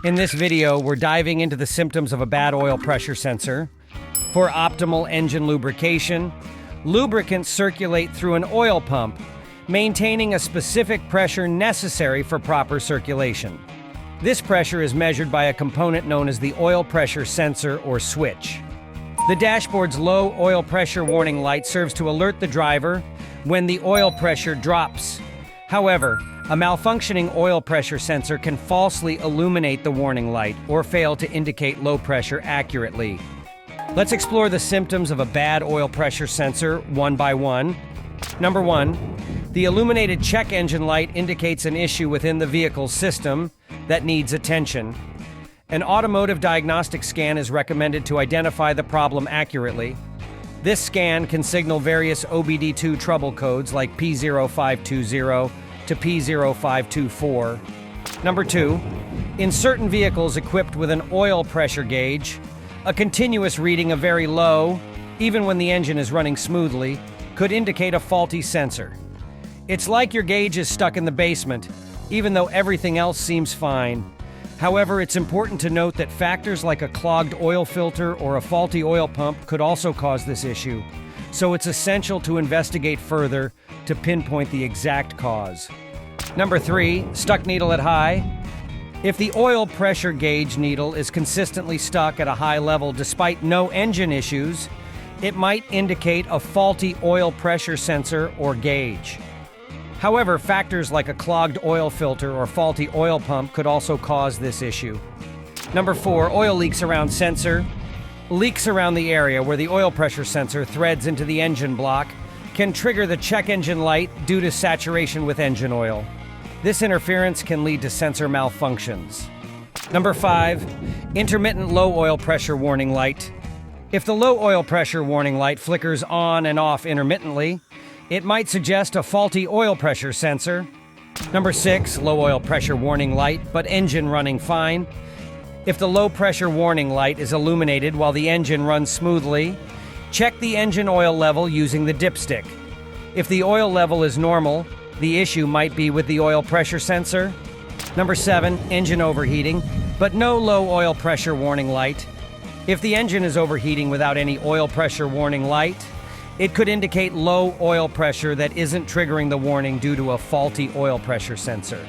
In this video, we're diving into the symptoms of a bad oil pressure sensor. For optimal engine lubrication, lubricants circulate through an oil pump, maintaining a specific pressure necessary for proper circulation. This pressure is measured by a component known as the oil pressure sensor or switch. The dashboard's low oil pressure warning light serves to alert the driver when the oil pressure drops. However, a malfunctioning oil pressure sensor can falsely illuminate the warning light or fail to indicate low pressure accurately. Let's explore the symptoms of a bad oil pressure sensor one by one. Number 1, the illuminated check engine light indicates an issue within the vehicle's system that needs attention. An automotive diagnostic scan is recommended to identify the problem accurately. This scan can signal various OBD2 trouble codes like P0520 to P0524. Number 2, in certain vehicles equipped with an oil pressure gauge, a continuous reading of very low, even when the engine is running smoothly, could indicate a faulty sensor. It's like your gauge is stuck in the basement, even though everything else seems fine. However, it's important to note that factors like a clogged oil filter or a faulty oil pump could also cause this issue, so it's essential to investigate further to pinpoint the exact cause. Number 3, stuck needle at high. If the oil pressure gauge needle is consistently stuck at a high level despite no engine issues, it might indicate a faulty oil pressure sensor or gauge. However, factors like a clogged oil filter or faulty oil pump could also cause this issue. Number 4, oil leaks around sensor. Leaks around the area where the oil pressure sensor threads into the engine block can trigger the check engine light due to saturation with engine oil. This interference can lead to sensor malfunctions. Number 5, intermittent low oil pressure warning light. If the low oil pressure warning light flickers on and off intermittently, it might suggest a faulty oil pressure sensor. Number 6, low oil pressure warning light, but engine running fine. If the low pressure warning light is illuminated while the engine runs smoothly, check the engine oil level using the dipstick. If the oil level is normal, the issue might be with the oil pressure sensor. Number 7, engine overheating, but no low oil pressure warning light. If the engine is overheating without any oil pressure warning light, it could indicate low oil pressure that isn't triggering the warning due to a faulty oil pressure sensor.